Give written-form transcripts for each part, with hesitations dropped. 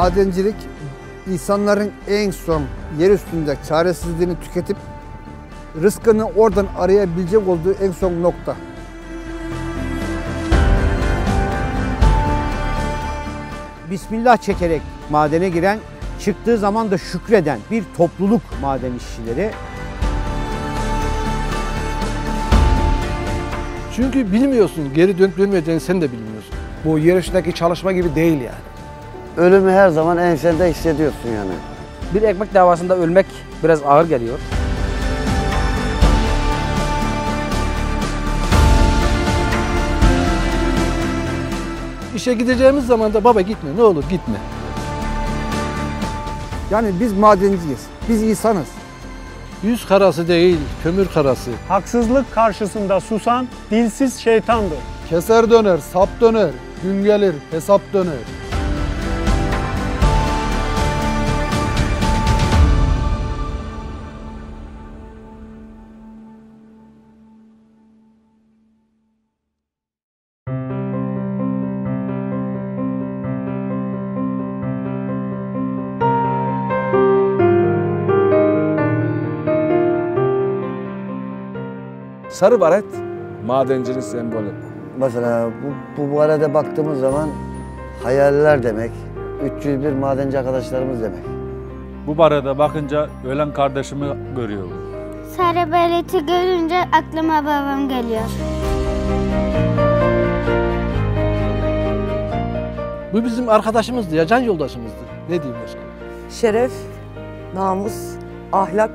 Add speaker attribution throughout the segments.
Speaker 1: Madencilik, insanların en son yer üstünde çaresizliğini tüketip rızkını oradan arayabilecek olduğu en son nokta.
Speaker 2: Bismillah çekerek madene giren, çıktığı zaman da şükreden bir topluluk maden işçileri.
Speaker 3: Çünkü bilmiyorsun, geri dönüp dönmeyeceğini sen de bilmiyorsun. Bu yer üstündeki çalışma gibi değil yani.
Speaker 4: Ölümü her zaman ensende hissediyorsun yani.
Speaker 5: Bir ekmek davasında ölmek biraz ağır geliyor.
Speaker 3: İşe gideceğimiz zaman da baba gitme, ne olur gitme.
Speaker 1: Yani biz madenciyiz, biz insanız.
Speaker 3: Yüz karası değil, kömür karası.
Speaker 6: Haksızlık karşısında susan dilsiz şeytandır.
Speaker 3: Keser döner, sap döner, gün gelir, hesap döner.
Speaker 7: Sarı baret madencinin sembolü.
Speaker 4: Mesela bu arada baktığımız zaman hayaller demek, 301 madenci arkadaşlarımız demek.
Speaker 8: Bu barada bakınca ölen kardeşimi görüyorum.
Speaker 9: Sarı bereti görünce aklıma babam geliyor.
Speaker 3: Bu bizim arkadaşımızdı ya, can yoldaşımızdı. Ne diyeyim başka?
Speaker 10: Şeref, namus, ahlak,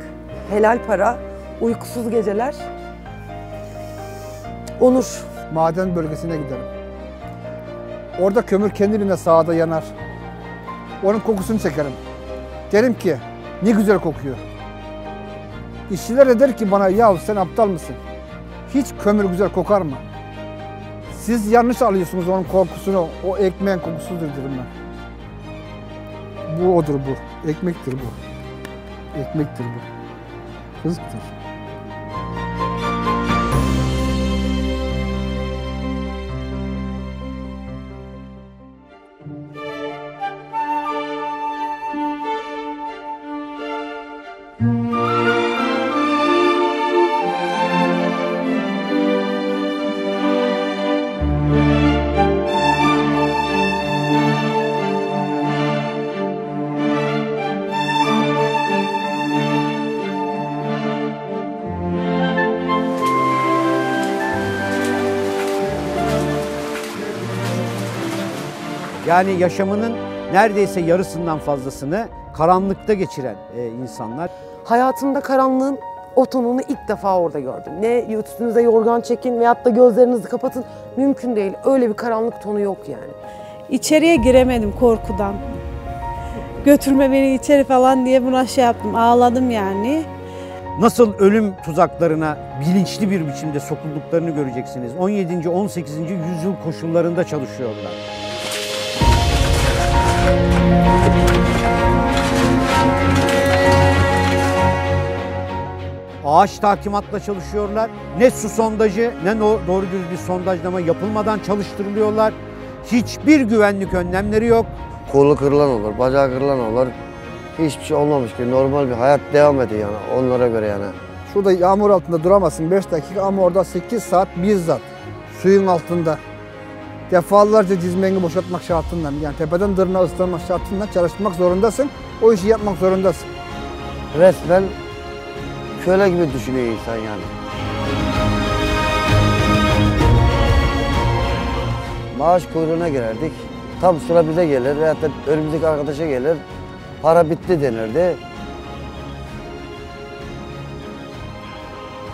Speaker 10: helal para, uykusuz geceler, onur.
Speaker 1: Maden bölgesine giderim. Orada kömür kendiliğine sahada yanar. Onun kokusunu çekerim. Derim ki ne güzel kokuyor. İşçiler de der ki bana ya sen aptal mısın? Hiç kömür güzel kokar mı? Siz yanlış alıyorsunuz onun kokusunu. O ekmeğin kokusudur derim ben. Bu odur bu. Ekmektir bu. Ekmektir bu. Rızktır.
Speaker 2: Yani yaşamının neredeyse yarısından fazlasını karanlıkta geçiren insanlar.
Speaker 10: Hayatımda karanlığın o tonunu ilk defa orada gördüm. Ne üstünüze yorgan çekin veyahut da gözlerinizi kapatın, mümkün değil. Öyle bir karanlık tonu yok yani.
Speaker 11: İçeriye giremedim korkudan. Götürme beni içeri falan diye buna şey yaptım, ağladım yani.
Speaker 2: Nasıl ölüm tuzaklarına bilinçli bir biçimde sokulduklarını göreceksiniz. 17. 18. yüzyıl koşullarında çalışıyorlar. Ağaç takimatla çalışıyorlar. Ne su sondajı ne doğru düz bir sondajlama yapılmadan çalıştırılıyorlar. Hiçbir güvenlik önlemleri yok.
Speaker 4: Kolu kırılan olur, bacağı kırılan olur. Hiçbir şey olmamış ki normal bir hayat devam ediyor yani onlara göre yani.
Speaker 1: Şurada yağmur altında duramazsın 5 dakika ama orada 8 saat bizzat suyun altında. Defalarca dizmeni boşaltmak şartıyla yani tepeden tırnağa ıslanmak şartıyla çalışmak zorundasın. O işi yapmak zorundasın.
Speaker 4: Resmen köle gibi düşünüyor insan yani. Maaş kuyruğuna girerdik. Tam sıra bize gelir veyahut da önümüzdeki arkadaşa gelir. Para bitti denirdi.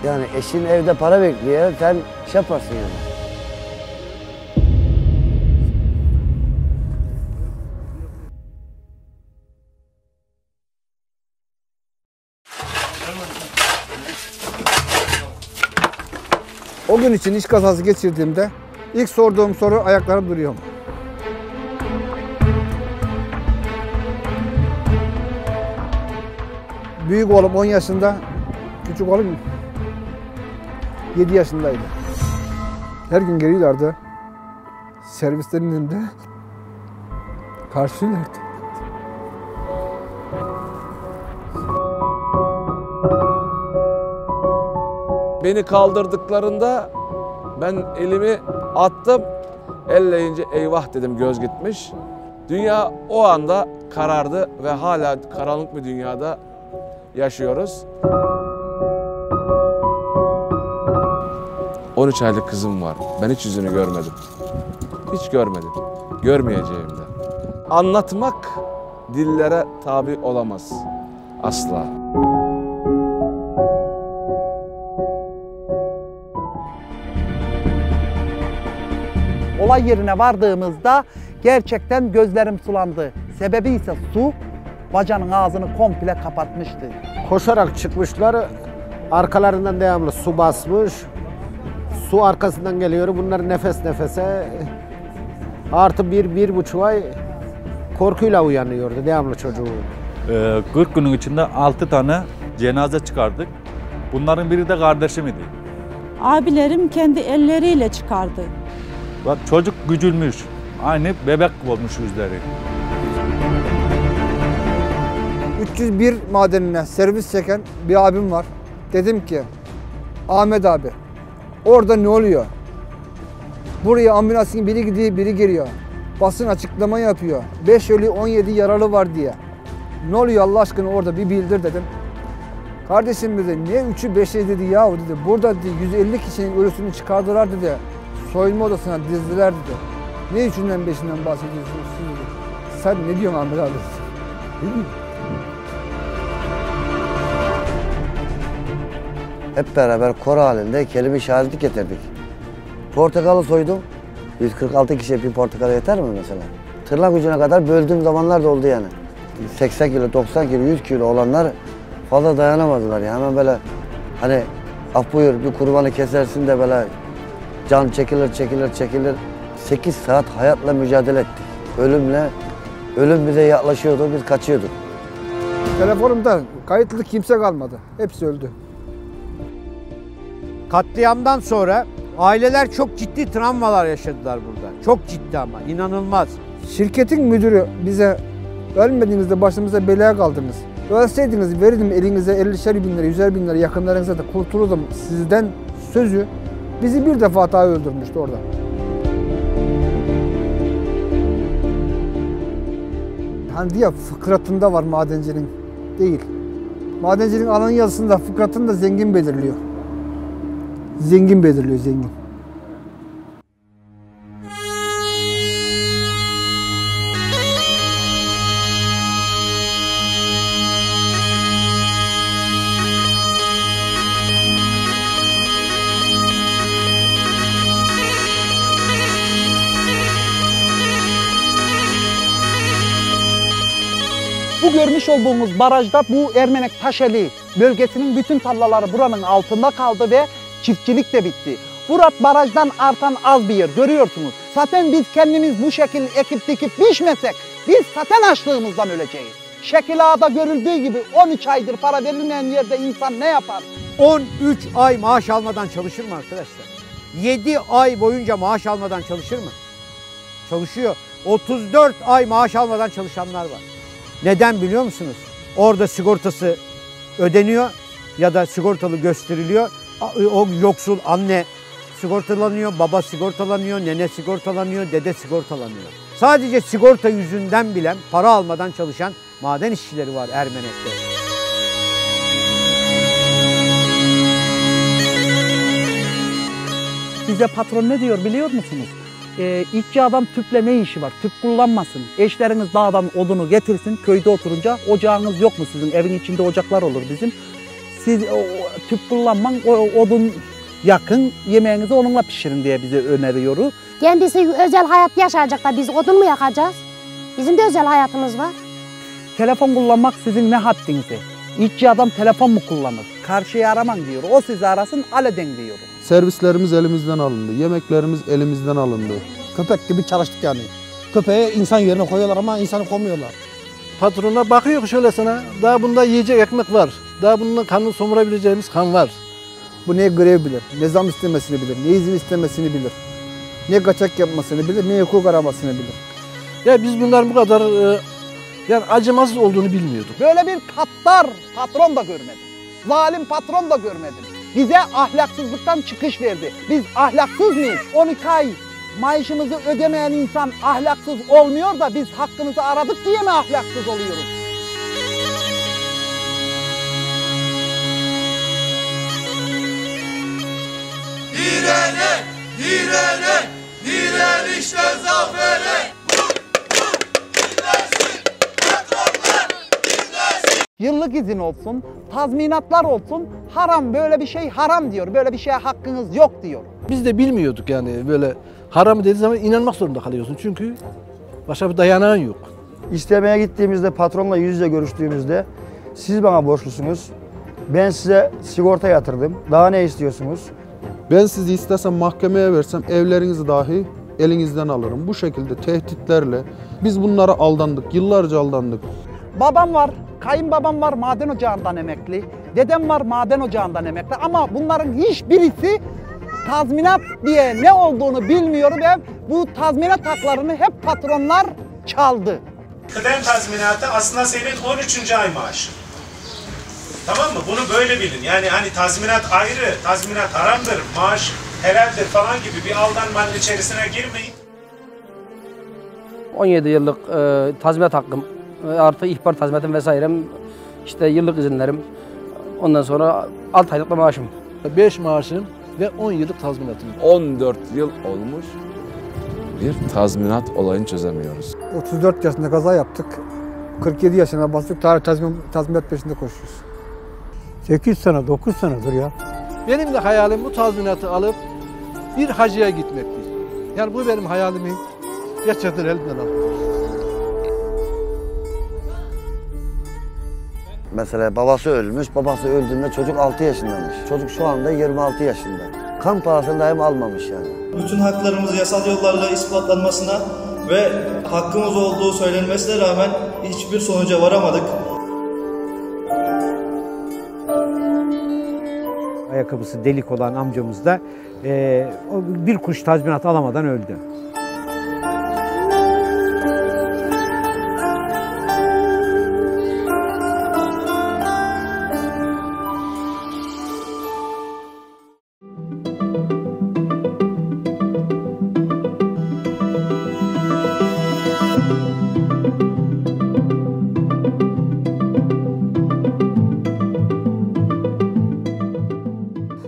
Speaker 4: Yani eşin evde para bekliyor, sen şey yaparsın yani.
Speaker 1: O gün için iş kazası geçirdiğimde ilk sorduğum soru ayaklarım duruyor mu? Büyük oğlum 10 yaşında, küçük oğlum 7 yaşındaydı. Her gün geliyorlardı. Servislerin önünde karşılıyorlardı.
Speaker 7: Beni kaldırdıklarında ben elimi attım. Elleyince eyvah dedim, göz gitmiş. Dünya o anda karardı ve hala karanlık bir dünyada yaşıyoruz. 13 aylık kızım var. Ben hiç yüzünü görmedim. Hiç görmedim. Görmeyeceğim de. Anlatmak dillere tabi olamaz. Asla.
Speaker 12: Olay yerine vardığımızda gerçekten gözlerim sulandı. Sebebi ise su bacanın ağzını komple kapatmıştı.
Speaker 2: Koşarak çıkmışlar. Arkalarından devamlı su basmış. Su arkasından geliyor. Bunlar nefes nefese. Artı 1-1,5 ay korkuyla uyanıyordu devamlı çocuğu.
Speaker 8: 40 günün içinde 6 tane cenaze çıkardık. Bunların biri de kardeşim idi.
Speaker 11: Abilerim kendi elleriyle çıkardı.
Speaker 8: Bak çocuk gücülmüş. Aynı bebek olmuş yüzleri.
Speaker 1: 301 madenine servis çeken bir abim var. Dedim ki, Ahmet abi, orada ne oluyor? Buraya ambulansın biri gidiyor, biri geliyor. Basın açıklama yapıyor. 5 ölü 17 yaralı var diye. Ne oluyor Allah aşkına orada bir bildir dedim. Kardeşim dedi, niye 3'ü 5'e dedi yahu dedi. Burada dedi, 150 kişinin ölüsünü çıkardılar dedi. Soyunma odasına dizdiler dedi. Ne 3'ünden 5'inden bahsediyorsunuz dedi. Sen ne diyorsun Ahmet abi?
Speaker 4: Hep beraber koro halinde kelime şehadeti getirdik. Portakalı soydum. 146 kişiye bir portakal yeter mi mesela? Tırnak ucuna kadar böldüğüm zamanlar da oldu yani. 80 kilo, 90 kilo, 100 kilo olanlar fazla dayanamadılar ya. Hemen böyle hani af buyur bir kurbanı kesersin de böyle can çekilir. 8 saat hayatla mücadele ettik. Ölümle, ölüm bize yaklaşıyordu, biz kaçıyorduk.
Speaker 1: Telefonumda kayıtlı kimse kalmadı. Hepsi öldü.
Speaker 2: Katliamdan sonra aileler çok ciddi travmalar yaşadılar burada. Çok ciddi ama inanılmaz.
Speaker 1: Şirketin müdürü bize ölmediğinizde başımıza belaya kaldınız. Ölseydiniz verirdim elinize 50'şer bin lira, 100'er bin lira yakınlarınıza da kurtulurdum sizden sözü bizi bir defa daha öldürmüştü orada. Hani diye fıkratında var madencinin değil. Madencinin alan yazısında fıkratını da zengin belirliyor. Zengin belirliyor, zengin.
Speaker 12: Bu görmüş olduğumuz barajda bu Ermenek Taşeli bölgesinin bütün tarlaları buranın altında kaldı ve çiftçilik de bitti. Burası barajdan artan az bir yer görüyorsunuz. Zaten biz kendimiz bu şekil ekip dikip biçmesek biz zaten açlığımızdan öleceğiz. Şekil Ağa'da görüldüğü gibi 13 aydır para verilmeyen yerde insan ne yapar?
Speaker 2: 13 ay maaş almadan çalışır mı arkadaşlar? 7 ay boyunca maaş almadan çalışır mı? Çalışıyor. 34 ay maaş almadan çalışanlar var. Neden biliyor musunuz? Orada sigortası ödeniyor ya da sigortalı gösteriliyor. O yoksul anne sigortalanıyor, baba sigortalanıyor, nene sigortalanıyor, dede sigortalanıyor. Sadece sigorta yüzünden bilen, para almadan çalışan maden işçileri var Ermenek'te.
Speaker 12: Bize patron ne diyor biliyor musunuz? İşçi adam tüple ne işi var? Tüp kullanmasın. Eşleriniz dağdan odunu getirsin. Köyde oturunca ocağınız yok mu sizin? Evin içinde ocaklar olur bizim. Siz tüp kullanman, odun yakın, yemeğinizi onunla pişirin diye bize öneriyor.
Speaker 9: Kendisi özel hayat yaşayacak da biz odun mu yakacağız? Bizim de özel hayatımız var.
Speaker 12: Telefon kullanmak sizin ne haddinize? İşçi adam telefon mu kullanır? Karşıyı araman diyor. O sizi arasın, halledin diyor.
Speaker 13: Servislerimiz elimizden alındı. Yemeklerimiz elimizden alındı.
Speaker 3: Köpek gibi çalıştık yani. Köpeği insan yerine koyuyorlar ama insanı koymuyorlar.
Speaker 14: Patrona bakıyor şöyle sana. Daha bunda yiyecek ekmek var. Daha bunun kanını somurabileceğimiz kan var.
Speaker 1: Bu ne grev bilir, ne zam istemesini bilir, ne izin istemesini bilir. Ne kaçak yapmasını bilir, ne hukuk aramasını bilir.
Speaker 14: Ya biz bunların bu kadar yani acımasız olduğunu bilmiyorduk.
Speaker 12: Böyle bir kattar patron da görmedim. Zalim patron da görmedim. bize ahlaksızlıktan çıkış verdi. Biz ahlaksız mıyız? 12 ay maaşımızı ödemeyen insan ahlaksız olmuyor da biz hakkımızı aradık diye mi ahlaksız oluyoruz?
Speaker 15: Direne, direne, direnişte zafere.
Speaker 12: Yıllık izin olsun, tazminatlar olsun, haram, böyle bir şey haram diyor, böyle bir şeye hakkınız yok diyor.
Speaker 14: Biz de bilmiyorduk yani, böyle haram dediği zaman inanmak zorunda kalıyorsun çünkü başka bir dayanağın yok.
Speaker 16: İstemeye gittiğimizde, patronla yüz yüze görüştüğümüzde siz bana borçlusunuz, ben size sigorta yatırdım, daha ne istiyorsunuz?
Speaker 13: Ben sizi istesem mahkemeye versem evlerinizi dahi elinizden alırım. Bu şekilde tehditlerle biz bunlara aldandık, yıllarca aldandık.
Speaker 12: Babam var, kayınbabam var maden ocağından emekli, dedem var maden ocağından emekli ama bunların hiçbirisi tazminat diye ne olduğunu bilmiyor ve bu tazminat haklarını hep patronlar çaldı.
Speaker 17: Kıdem tazminatı aslında senin 13. ay maaşı. Tamam mı? Bunu böyle bilin. Yani hani tazminat ayrı, tazminat haramdır, maaş helaldir falan gibi bir aldanmanın içerisine girmeyin.
Speaker 5: 17 yıllık tazminat hakkım, artı ihbar tazminatım vesairem, işte yıllık izinlerim, ondan sonra 6 aylık da maaşım.
Speaker 14: 5 maaşım ve 10 yıllık tazminatım.
Speaker 7: 14 yıl olmuş, bir tazminat olayını çözemiyoruz.
Speaker 1: 34 yaşında kaza yaptık. 47 yaşına bastık, tazminat peşinde koşuyoruz.
Speaker 14: 8 sene, 9 senedir ya. Benim de hayalim bu tazminatı alıp bir hacıya gitmektir. Yani bu benim hayalimi gerçekten elimden aldı.
Speaker 4: Mesela babası ölmüş, babası öldüğünde çocuk 6 yaşındaymış. Çocuk şu anda 26 yaşında. Kan parasını daim almamış yani.
Speaker 18: Bütün haklarımız yasal yollarla ispatlanmasına ve hakkımız olduğu söylenmesine rağmen hiçbir sonuca varamadık.
Speaker 2: Ayakkabısı delik olan amcamız da bir kuruş tazminat alamadan öldü.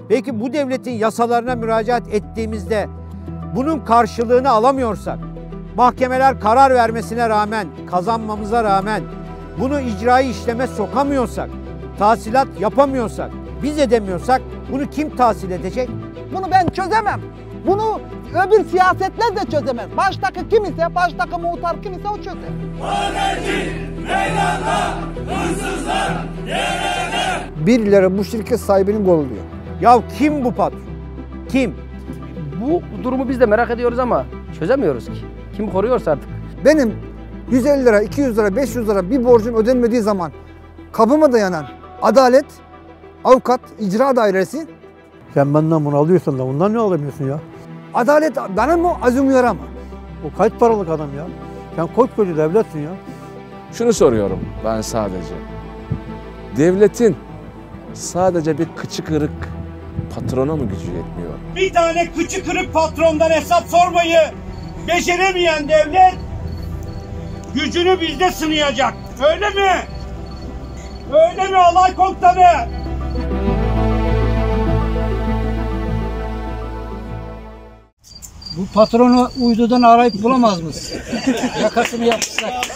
Speaker 2: Peki bu devletin yasalarına müracaat ettiğimizde bunun karşılığını alamıyorsak, mahkemeler karar vermesine rağmen, kazanmamıza rağmen bunu icrai işleme sokamıyorsak, tahsilat yapamıyorsak, biz edemiyorsak bunu kim tahsil edecek?
Speaker 12: Bunu ben çözemem. Bunu öbür siyasetler de çözemez. Baştaki kim ise, baştaki muhtar kim ise o çözer.
Speaker 15: Haberci, meydanda, hırsızlar, yerine.
Speaker 1: Birileri bu şirket sahibinin golü.
Speaker 2: Ya kim bu patron? Kim?
Speaker 5: Bu durumu biz de merak ediyoruz ama çözemiyoruz ki. Kim koruyorsa artık.
Speaker 1: Benim 150 lira, 200 lira, 500 lira bir borcum ödenmediği zaman kapıma dayanan adalet, avukat, icra dairesi.
Speaker 14: Sen benden bunu alıyorsan da bundan ne alamıyorsun ya?
Speaker 1: Adalet bana mı, Azim Uyar'a mı?
Speaker 14: O kaç paralık adam ya? Sen koskoca devletsin ya.
Speaker 7: Şunu soruyorum ben sadece. Devletin sadece bir kıçı kırık patrona mı gücü yetmiyor?
Speaker 17: Bir tane kıçı kırık patrondan hesap sormayı beceremeyen devlet gücünü bizde sınayacak. Öyle mi? Öyle mi alay komutanı?
Speaker 19: Bu patronu uydudan arayıp bulamaz mısın? Yakasını yapmışlar.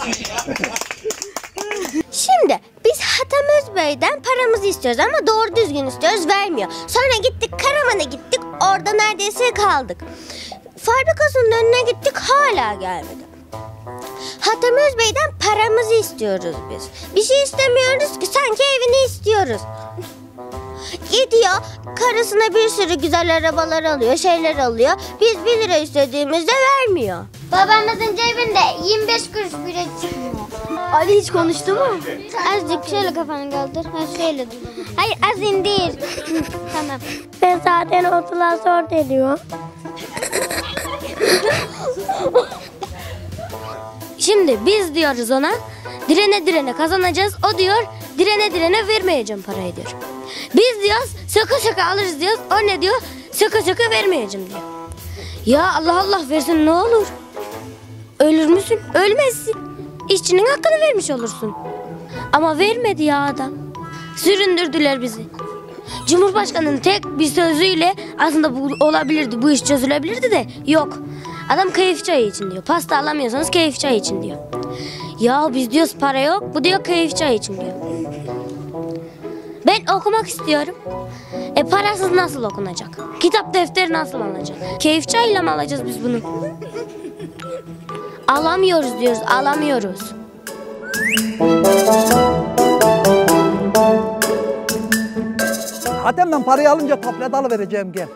Speaker 20: Şimdi biz Hatem Özbey'den paramızı istiyoruz ama doğru düzgün istiyoruz, vermiyor. Sonra gittik Karaman'a gittik, orada neredeyse kaldık. Fabrikasının önüne gittik, hala gelmedi. Hatem Özbey'den paramızı istiyoruz biz. Bir şey istemiyoruz ki, sanki evini istiyoruz. Gidiyor, karısına bir sürü güzel arabalar alıyor, şeyler alıyor. Biz 1 lira istediğimizde vermiyor.
Speaker 21: Babamızın cebinde 25 kuruş bile çıkmıyor.
Speaker 20: Ali hiç konuştu mu?
Speaker 21: Azıcık şöyle kafanı kaldır. Ha şöyle dur.
Speaker 20: Hayır, azim değil.
Speaker 21: Tamam.
Speaker 20: Ben zaten otulan zor deniyor.
Speaker 21: Şimdi biz diyoruz ona, direne direne kazanacağız. O diyor,
Speaker 20: direne direne vermeyeceğim parayı diyor. Biz diyoruz söke söke alırız diyoruz. O ne diyor? Söke söke vermeyeceğim diyor. Ya Allah Allah versin ne olur? Ölür müsün? Ölmezsin. İşçinin hakkını vermiş olursun. Ama vermedi ya adam. Süründürdüler bizi. Cumhurbaşkanının tek bir sözüyle aslında bu olabilirdi, bu iş çözülebilirdi de yok. Adam keyif çayı için diyor. Pasta alamıyorsanız keyif çayı için diyor. Ya biz diyoruz para yok, bu diyor keyif çayı için diyor. Ben okumak istiyorum. Parasız nasıl okunacak? Kitap defteri nasıl alınacak? Keyif çayıyla mı alacağız biz bunu? Alamıyoruz diyoruz, alamıyoruz.
Speaker 12: Hatem ben parayı alınca tablet alıvereceğim gel.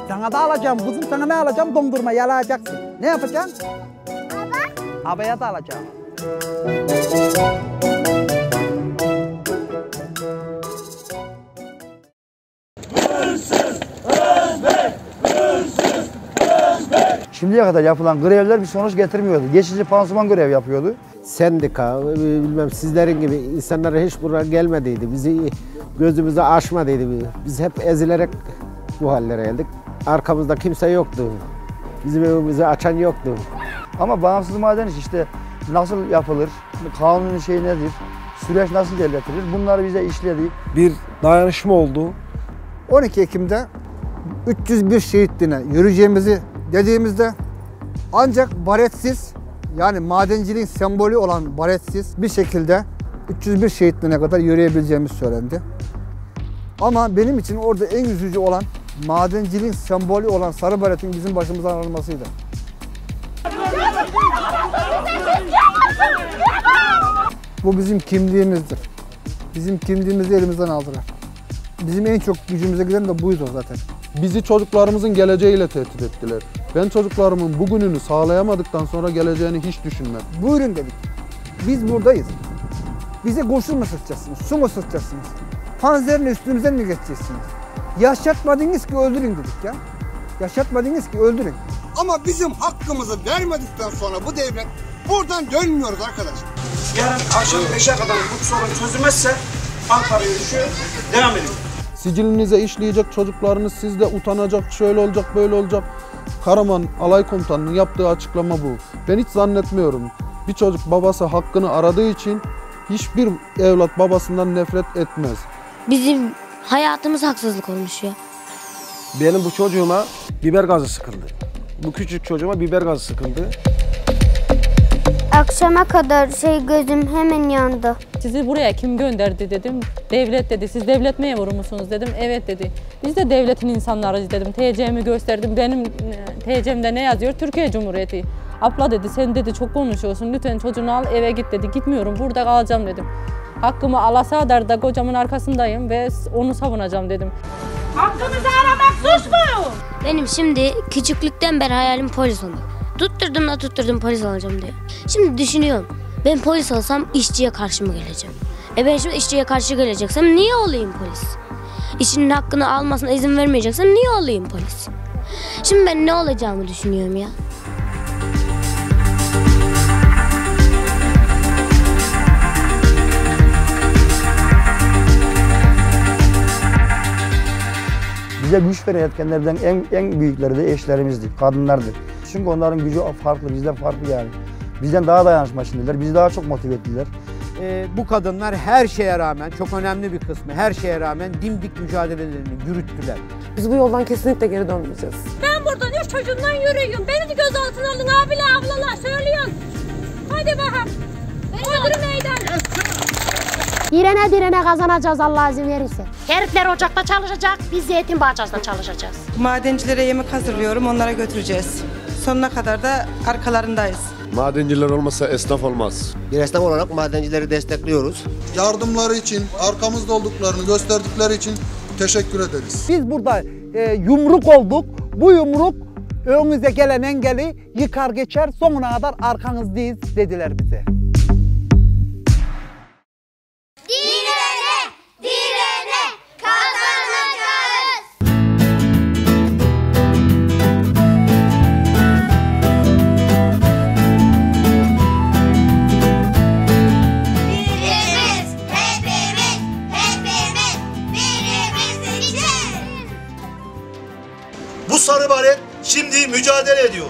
Speaker 12: Sana da alacağım kızım, sana ne alacağım? Dondurma yalayacaksın. Ne yapacaksın? Abaya da alacağım.
Speaker 16: Şimdiye kadar yapılan grevler bir sonuç getirmiyordu. Geçici pansuman grev yapıyordu.
Speaker 2: Sendika, bilmem sizlerin gibi insanlara hiç buraya gelmediydi. Bizi gözümüze aşmadıydı. Biz hep ezilerek bu hallere geldik. Arkamızda kimse yoktu. Bizim evimizi açan yoktu.
Speaker 16: Ama bağımsız maden iş işte nasıl yapılır, kanunun şeyi nedir, süreç nasıl ilerletilir bunları bize işledi.
Speaker 3: Bir dayanışma oldu.
Speaker 1: 12 Ekim'de 301 şehitliğine yürüyeceğimizi dediğimizde ancak baretsiz yani madenciliğin sembolü olan baretsiz bir şekilde 301 şehitliğine kadar yürüyebileceğimiz söylendi. Ama benim için orada en üzücü olan madenciliğin sembolü olan sarı baretin bizim başımızdan alınmasıydı. Bu bizim kimliğimizdir. Bizim kimliğimizi elimizden aldılar. Bizim en çok gücümüze giden de buydu zaten.
Speaker 13: Bizi çocuklarımızın geleceğiyle tehdit ettiler. Ben çocuklarımın bugününü sağlayamadıktan sonra geleceğini hiç düşünmem.
Speaker 1: Buyurun dedik. Biz buradayız. Bize kurşun mu sıkacaksınız, su mu sıkacaksınız? Panzerin üstümüzden mi geçeceksiniz? Yaşatmadınız ki öldürün dedik ya. Yaşatmadınız ki öldürün.
Speaker 6: Ama bizim hakkımızı vermedikten sonra bu devlet buradan dönmüyoruz arkadaşlar. Yarın akşam 5'e kadar bu sorun çözülmezse Ankara yürüyüşü devam edin.
Speaker 13: Sicilinize işleyecek çocuklarınız sizde utanacak, şöyle olacak, böyle olacak. Karaman Alay Komutanı'nın yaptığı açıklama bu. Ben hiç zannetmiyorum. Bir çocuk babası hakkını aradığı için hiçbir evlat babasından nefret etmez.
Speaker 20: Bizim hayatımız haksızlık olmuş ya.
Speaker 3: Benim bu çocuğuma biber gazı sıkıldı. Bu küçük çocuğuma biber gazı sıkıldı.
Speaker 21: Akşama kadar gözüm hemen yandı.
Speaker 22: Sizi buraya kim gönderdi dedim. Devlet dedi. Siz devlet memuru musunuz dedim. Evet dedi. Biz de devletin insanlarıyız dedim. TC'mi gösterdim. Benim TC'mde ne yazıyor? Türkiye Cumhuriyeti. Abla dedi sen dedi çok konuşuyorsun. Lütfen çocuğunu al eve git dedi. Gitmiyorum burada kalacağım dedim. Hakkımı Alasadar da kocamın arkasındayım ve onu savunacağım dedim.
Speaker 21: Hakkımızı aramak suç mu?
Speaker 20: Benim şimdi küçüklükten beri hayalim polis olmak. Tutturdum polis olacağım diyor. Şimdi düşünüyorum. Ben polis olsam işçiye karşı mı geleceğim? Ben şimdi işçiye karşı geleceksem niye olayım polis? İşçinin hakkını almasına izin vermeyeceksem niye olayım polis? Şimdi ben ne olacağımı düşünüyorum ya.
Speaker 16: Bize güç veren etkenlerden en büyükleri de eşlerimizdi, kadınlardı. Çünkü onların gücü farklı, bizden farklı yani. Bizden daha dayanışma içindeler, bizi daha çok motive ettiler.
Speaker 2: Bu kadınlar her şeye rağmen, çok önemli bir kısmı her şeye rağmen dimdik mücadelelerini yürüttüler.
Speaker 10: Biz bu yoldan kesinlikle geri dönmeyeceğiz.
Speaker 21: Ben buradan 3 çocuğumdan yürüyorum. Beni de gözaltına alın abiler ablalar söylüyorsun. Hadi bakalım. Öldürün meydan.
Speaker 9: Direne direne kazanacağız Allah izin verirse. Herifler ocakta çalışacak, biz zeytin bahçesinde çalışacağız.
Speaker 23: Madencilere yemek hazırlıyorum, onlara götüreceğiz. Sonuna kadar da arkalarındayız.
Speaker 24: Madenciler olmasa esnaf olmaz.
Speaker 25: Bir esnaf olarak madencileri destekliyoruz.
Speaker 13: Yardımları için, arkamızda olduklarını gösterdikleri için teşekkür ederiz.
Speaker 12: Biz burada yumruk olduk. Bu yumruk önümüze gelen engeli yıkar geçer, sonuna kadar arkanızdayız dediler bize.
Speaker 21: Direne, direne, kazanacağız. Direne,
Speaker 4: sarı baret şimdi mücadele ediyor.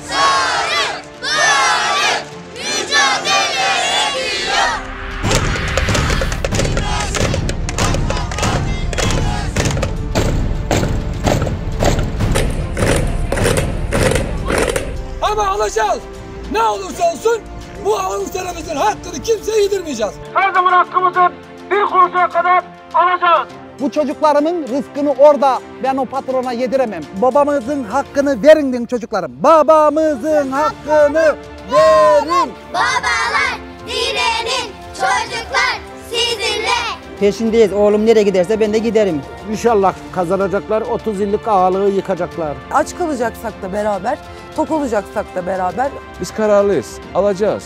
Speaker 8: Sarı baret mücadele ediyor.
Speaker 11: Ama alacağız. Ne olursa olsun bu Avusturya'mızın hakkını kimseye yedirmeyeceğiz.
Speaker 15: Her zaman hakkımızı bir kuruşa kadar alacağız.
Speaker 12: Bu çocuklarımın rızkını orada ben o patrona yediremem. Babamızın hakkını verin deyin çocuklarım. Babamızın hakkını verin.
Speaker 8: Babalar direnin, çocuklar sizinle.
Speaker 18: Peşindeyiz. Oğlum nereye giderse ben de giderim.
Speaker 2: İnşallah kazanacaklar, 30 yıllık ağalığı yıkacaklar.
Speaker 10: Aç kalacaksak da beraber, tok olacaksak da beraber.
Speaker 7: Biz kararlıyız, alacağız.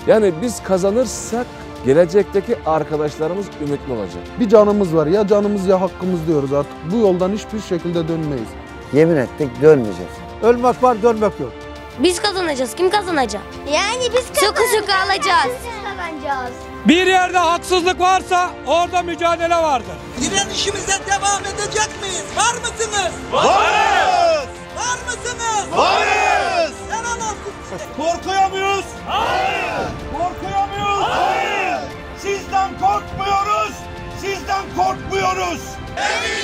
Speaker 7: Yani biz kazanırsak gelecekteki arkadaşlarımız ümitli olacak.
Speaker 13: Bir canımız var, ya canımız ya hakkımız diyoruz artık. Bu yoldan hiçbir şekilde dönmeyiz.
Speaker 25: Yemin ettik dönmeyeceğiz.
Speaker 2: Ölmek var, dönmek yok.
Speaker 20: Biz kazanacağız. Kim kazanacak? Yani biz
Speaker 21: Sıkı sıkı alacağız.
Speaker 20: kazanacağız.
Speaker 11: Bir yerde haksızlık varsa orada mücadele vardır.
Speaker 15: Direnişimize devam edecek miyiz? Var mısınız?
Speaker 4: Varız!
Speaker 15: Var mısınız?
Speaker 4: Varız!
Speaker 15: Helal olsun size.
Speaker 4: Korkuyor muyuz?
Speaker 15: Hayır.
Speaker 4: Korkuyor muyuz?
Speaker 15: Hayır.
Speaker 4: Sizden korkmuyoruz! Sizden korkmuyoruz!
Speaker 8: Emin